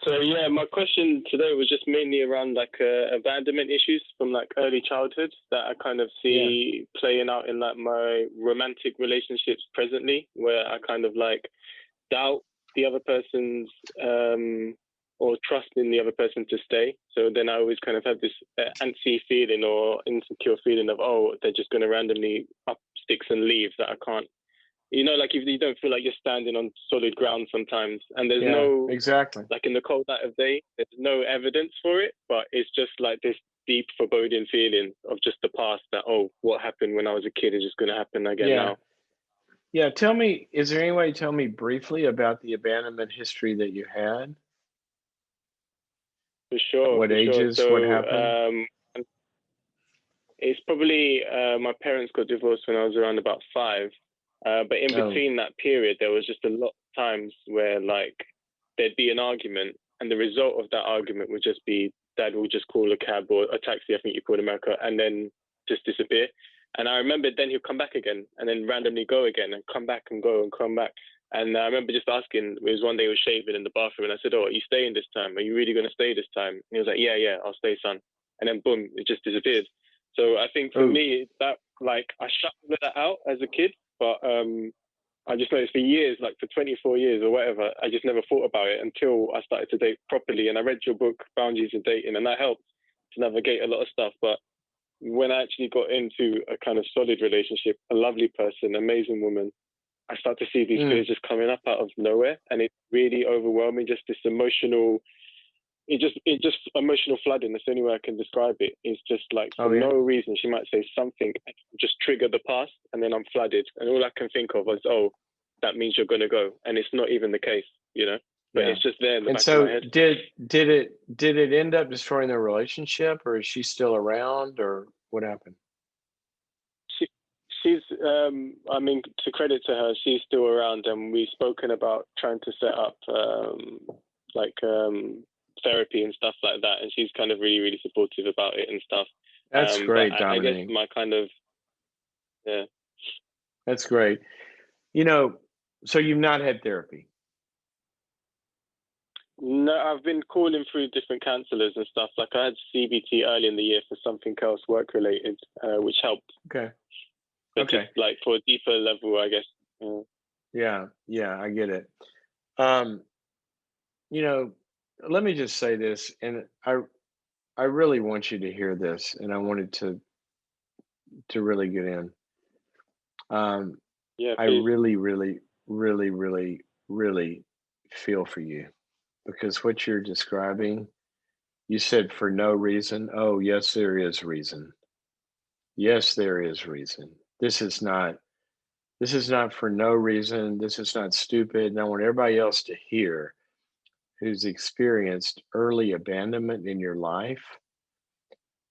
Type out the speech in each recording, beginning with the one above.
So yeah, my question today was just mainly around like abandonment issues from like early childhood that I kind of Yeah. see playing out in like my romantic relationships presently, where I kind of like doubt the other person's or trust in the other person to stay. So then I always kind of have this antsy feeling or insecure feeling of, oh, they're just going to randomly up sticks and leave that I can't, like if you don't feel like you're standing on solid ground sometimes, and there's Yeah, no, exactly. like in the cold light of day, there's no evidence for it, but it's just like this deep foreboding feeling of just the past that, oh, what happened when I was a kid is just going to happen again Yeah. now. Yeah. Tell me, is there any way to tell me briefly about the abandonment history that you had? For sure, What for sure. ages? What So happened? it's probably my parents got divorced when I was around about 5. But in Oh, between that period, there was just a lot of times where like there'd be an argument, and the result of that argument would just be dad will just call a cab or a taxi, I think you call in America, and then just disappear. And I remember then he'll come back again and then randomly go again and come back and go and come back. And I remember just asking, it was one day he was shaving in the bathroom, and I said, oh, are you staying this time? Are you really going to stay this time? And he was like, yeah, yeah, I'll stay, son. And then boom, it just disappeared. So I think for oh, me, that like I shut that out as a kid, but I just noticed for years, like for 24 years or whatever, I just never thought about it until I started to date properly. And I read your book, Boundaries of Dating, and that helped to navigate a lot of stuff. But when I actually got into a kind of solid relationship, a lovely person, amazing woman, I start to see these mm, fears just coming up out of nowhere. And it's really overwhelming, just this emotional, it just emotional flooding. That's the only way I can describe it. It's just like for oh, no yeah. reason she might say something, just trigger the past, and then I'm flooded, and all I can think of is, oh, that means you're gonna go, and it's not even the case, you know. But Yeah. it's just there in the And back of my so head. did it end up destroying their relationship, or is she still around, or what happened? She, she's, I mean, to credit to her, she's still around, and we've spoken about trying to set up like therapy and stuff like that, and she's kind of really, really supportive about it and stuff. That's But great, I guess Dominic. my kind of, yeah. That's great. You know, so you've not had therapy. No, I've been calling through different counselors and stuff. Like I had CBT early in the year for something else work related, which helped. Okay. But just Okay. like for a deeper level, I guess. Yeah. Yeah, I get it. Um, you know, let me just say this, and I really want you to hear this, and I wanted to really get in. Um, Yeah, I please. really, really, really, really, really feel for you because what you're describing, you said for no reason. Oh, yes, there is reason. Yes, there is reason. This is not for no reason. This is not stupid. And I want everybody else to hear who's experienced early abandonment in your life.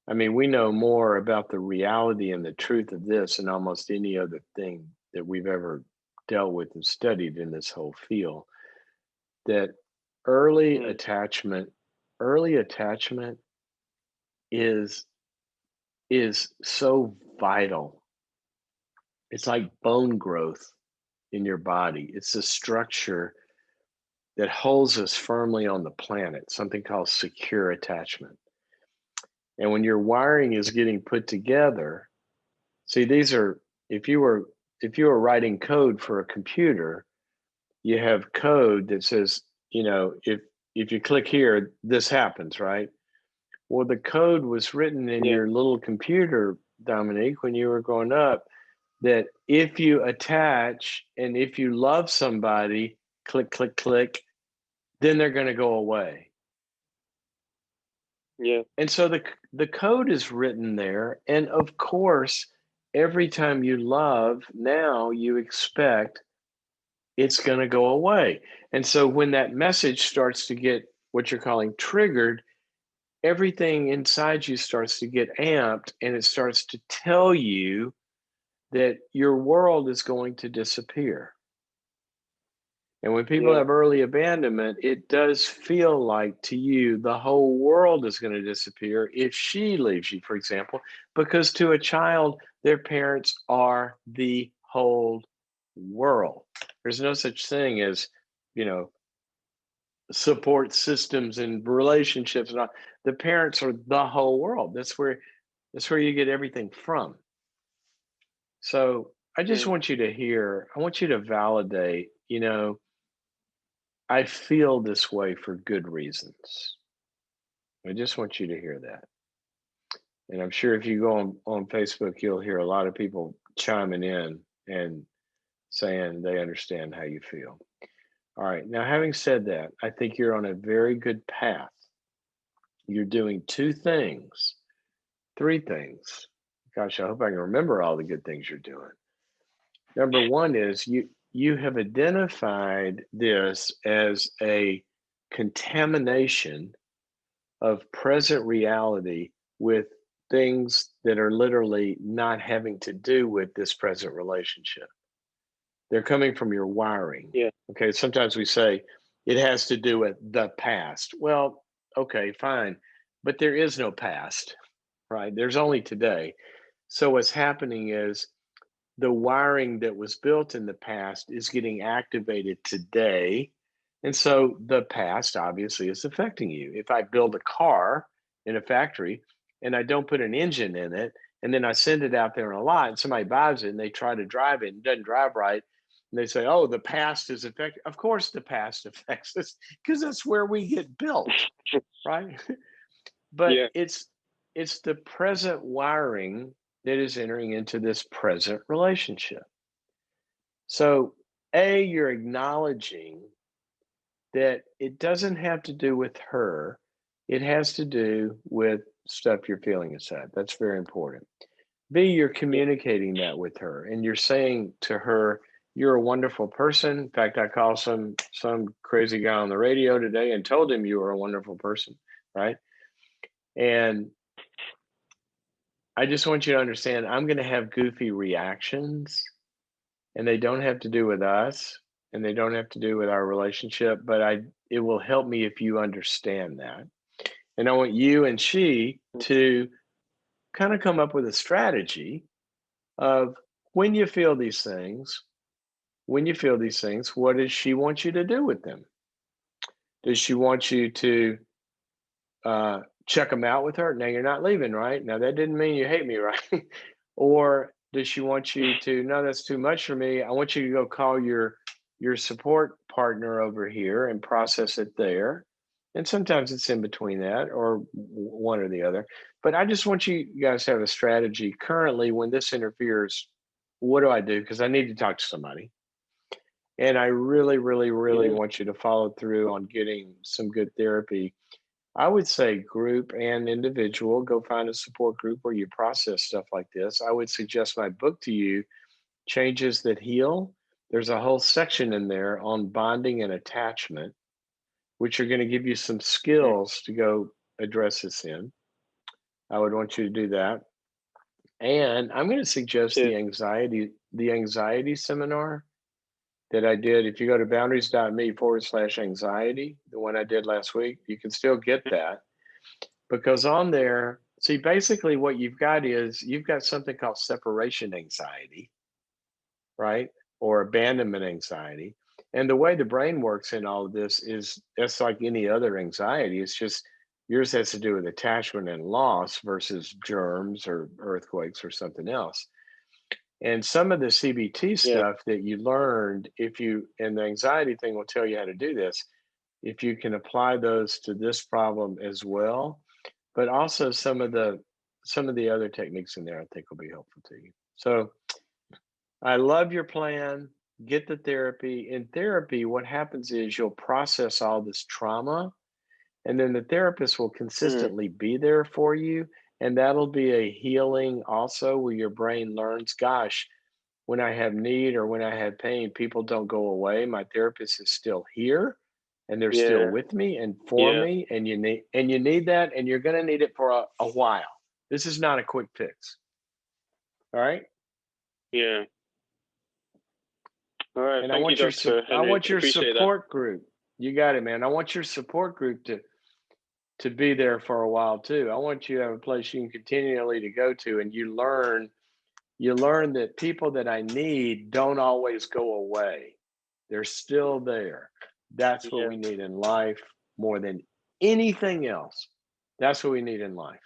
I mean, we know more about the reality and the truth of this than almost any other thing that we've ever dealt with and studied in this whole field. That early Mm, attachment, early attachment is is so vital. It's like bone growth in your body. It's a structure that holds us firmly on the planet, something called secure attachment. And when your wiring is getting put together, see, these are if you were if you were writing code for a computer, you have code that says, if you click here, this happens, right? Well, the code was written in yeah, your little computer, Dominique, when you were growing up, that if you attach and if you love somebody, click, click, click, then they're going to go away. yeah, And so the code is written there. And of course, every time you love, now you expect it's going to go away. And so when that message starts to get what you're calling triggered, everything inside you starts to get amped and it starts to tell you that your world is going to disappear. And when people yeah, have early abandonment, it does feel like to you the whole world is going to disappear if she leaves you, for example, because to a child, their parents are the whole world. There's no such thing as, you know, support systems and relationships and all. The parents are the whole world. That's where you get everything from. So I just Mm. want you to hear, I want you to validate, I feel this way for good reasons. I just want you to hear that. And I'm sure if you go on Facebook, you'll hear a lot of people chiming in and saying they understand how you feel. All right. Now, having said that, I think you're on a very good path. You're doing two things, three things. Gosh, I hope I can remember all the good things you're doing. Number one is you have identified this as a contamination of present reality with things that are literally not having to do with this present relationship. They're coming from your wiring. Yeah. Okay. Sometimes we say it has to do with the past. Well, okay, fine. But there is no past, right? There's only today. So what's happening is the wiring that was built in the past is getting activated today. And so the past obviously is affecting you. If I build a car in a factory and I don't put an engine in it, and then I send it out there in a lot and somebody buys it and they try to drive it and it doesn't drive right, and they say, oh, the past is affected. Of course, the past affects us because that's where we get built, right? But Yeah. it's the present wiring that is entering into this present relationship. So, A, you're acknowledging that it doesn't have to do with her. It has to do with stuff you're feeling inside. That's very important. B, you're Yeah. communicating that with her and you're saying to her, you're a wonderful person. In fact, I called some crazy guy on the radio today and told him you were a wonderful person, right? And I just want you to understand I'm going to have goofy reactions and they don't have to do with us and they don't have to do with our relationship, but it will help me if you understand that. And I want you and she to kind of come up with a strategy of when you feel these things, what does she want you to do with them? Does she want you to check them out with her? Now you're not leaving, right? Now that didn't mean you hate me, right? Or does she want you to, no, that's too much for me. I want you to go call your support partner over here and process it there. And sometimes it's in between that or one or the other. But I just want you guys to have a strategy currently when this interferes. What do I do? Because I need to talk to somebody. And I really, really, really Yeah. want you to follow through on getting some good therapy. I would say group and individual, go find a support group where you process stuff like this. I would suggest my book to you, Changes That Heal. There's a whole section in there on bonding and attachment, which are going to give you some Mm. skills to go address this in. I would want you to do that. And I'm going to suggest Cheers. the anxiety seminar that I did. If you go to boundaries.me/anxiety, the one I did last week, you can still get that. Because on there, see, basically what you've got is you've got something called separation anxiety, right? Or abandonment anxiety. And the way the brain works in all of this is that's like any other anxiety. It's just yours has to do with attachment and loss versus germs or earthquakes or something else. And some of the CBT Yeah. stuff that you learned, and the anxiety thing will tell you how to do this, if you can apply those to this problem as well, but also some of the other techniques in there I think will be helpful to you. So I love your plan. Get the therapy. In therapy, what happens is you'll process all this trauma, and then the therapist will Mm. consistently be there for you. And that'll be a healing also where your brain learns, gosh, when I have need or when I have pain, people don't go away. My therapist is still here and they're still Yeah. with me and for Yeah. me. And you need that, and you're gonna need it for a while. This is not a quick fix. All right. Yeah. All right. And I Thank you, want your Dr. I Henry. want your Appreciate that. support group. You got it, man. I want your support group to be there for a while too. I want you to have a place you can continually to go to, and you learn that people that I need don't always go away. They're still there. That's what Yeah. we need in life more than anything else. That's what we need in life.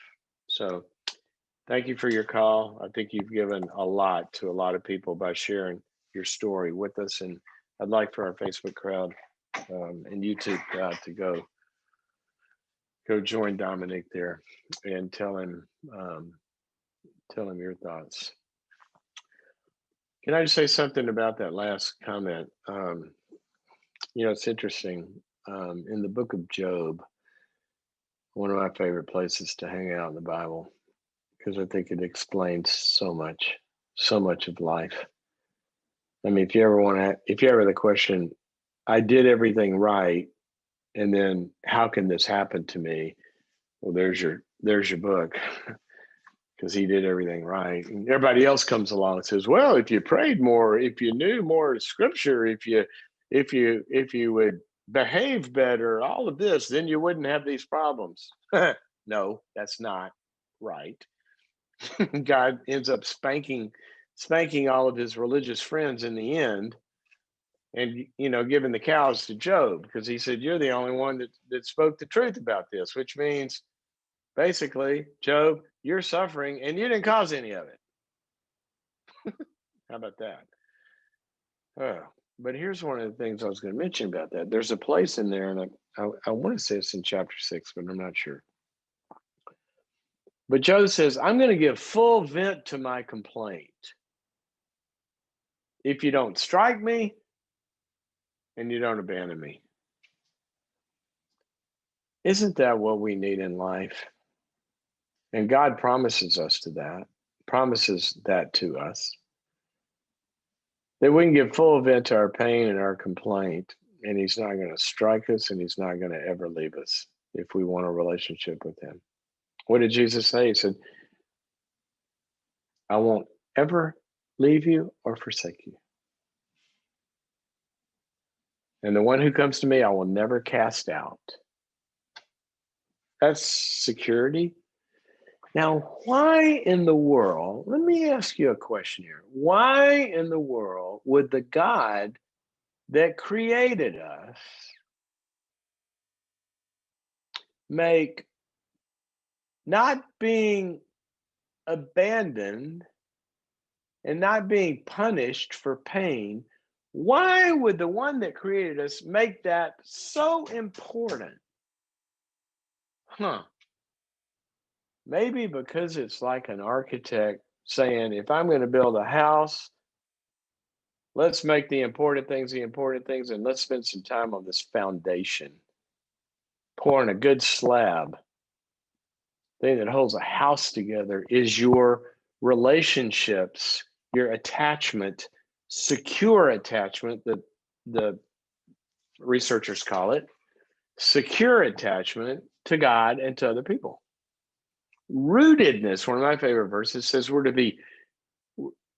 So thank you for your call. I think you've given a lot to a lot of people by sharing your story with us. And I'd like for our Facebook crowd and YouTube crowd to go join Dominic there and tell him your thoughts. Can I just say something about that last comment? It's interesting. In the book of Job, one of my favorite places to hang out in the Bible, because I think it explains so much of life. I mean, if you ever the question, I did everything right, and then how can this happen to me? Well, there's your book, because he did everything right. And everybody else comes along and says, well, if you prayed more, if you knew more scripture, if you would behave better, all of this, then you wouldn't have these problems. No, that's not right. God ends up spanking all of his religious friends in the end, and giving the cows to Job, because he said, you're the only one that spoke the truth about this, which means basically, Job, you're suffering and you didn't cause any of it. How about that? But here's one of the things I was going to mention about that. There's a place in there, and I want to say it's in chapter 6, but I'm not sure. But Job says, I'm going to give full vent to my complaint. If you don't strike me and you don't abandon me. Isn't that what we need in life? And God promises that to us. That we can give full vent to our pain and our complaint, and he's not going to strike us, and he's not going to ever leave us if we want a relationship with him. What did Jesus say? He said, I won't ever leave you or forsake you. And the one who comes to me, I will never cast out. That's security. Now, why in the world, let me ask you a question here. Why in the world would the God that created us make not being abandoned and not being punished for pain? Why would the one that created us make that so important? Maybe because it's like an architect saying, if I'm going to build a house, let's make the important things, and let's spend some time on this foundation, pouring a good slab. The thing that holds a house together is your relationships, your attachment, secure attachment, that the researchers call it, secure attachment to God and to other people. Rootedness, one of my favorite verses, says we're to be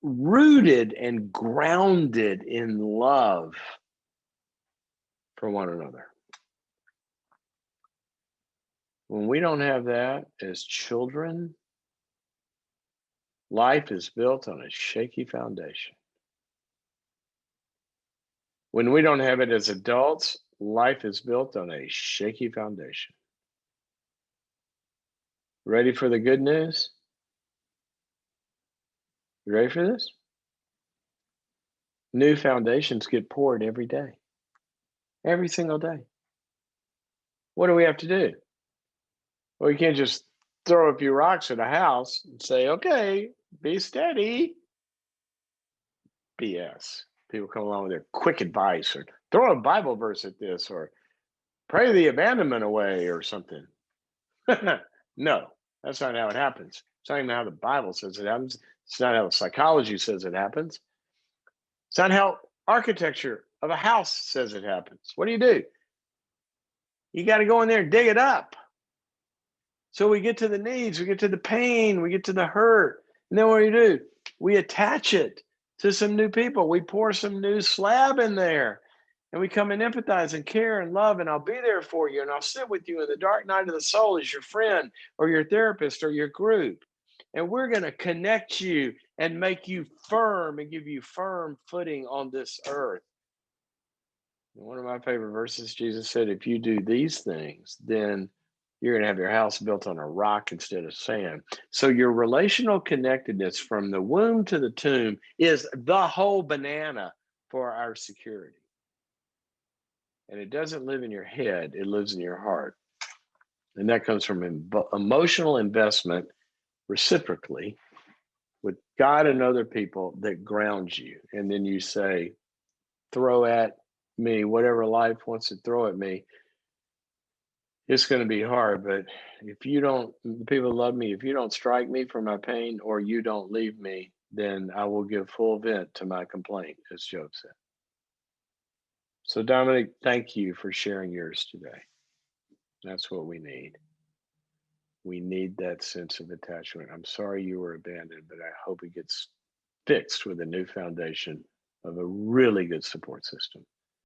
rooted and grounded in love for one another. When we don't have that as children, life is built on a shaky foundation. When we don't have it as adults, life is built on a shaky foundation. Ready for the good news? You ready for this? New foundations get poured every day, every single day. What do we have to do? Well, you can't just throw a few rocks at a house and say, okay, be steady. BS. People come along with their quick advice, or throw a Bible verse at this, or pray the abandonment away or something. No, that's not how it happens. It's not even how the Bible says it happens. It's not how psychology says it happens. It's not how architecture of a house says it happens. What do? You got to go in there and dig it up. So we get to the needs, we get to the pain, we get to the hurt. And then what do? We attach it to some new people. We pour some new slab in there. And we come and empathize and care and love, and I'll be there for you, and I'll sit with you in the dark night of the soul as your friend or your therapist or your group. And we're going to connect you and make you firm and give you firm footing on this earth. One of my favorite verses, Jesus said, if you do these things, then you're going to have your house built on a rock instead of sand. So your relational connectedness from the womb to the tomb is the whole banana for our security. And it doesn't live in your head, it lives in your heart. And that comes from emotional investment reciprocally with God and other people that grounds you. And then you say, throw at me whatever life wants to throw at me. It's going to be hard, but if you don't, the people love me, if you don't strike me for my pain or you don't leave me, then I will give full vent to my complaint, as Job said. So, Dominic, thank you for sharing yours today. That's what we need. We need that sense of attachment. I'm sorry you were abandoned, but I hope it gets fixed with a new foundation of a really good support system.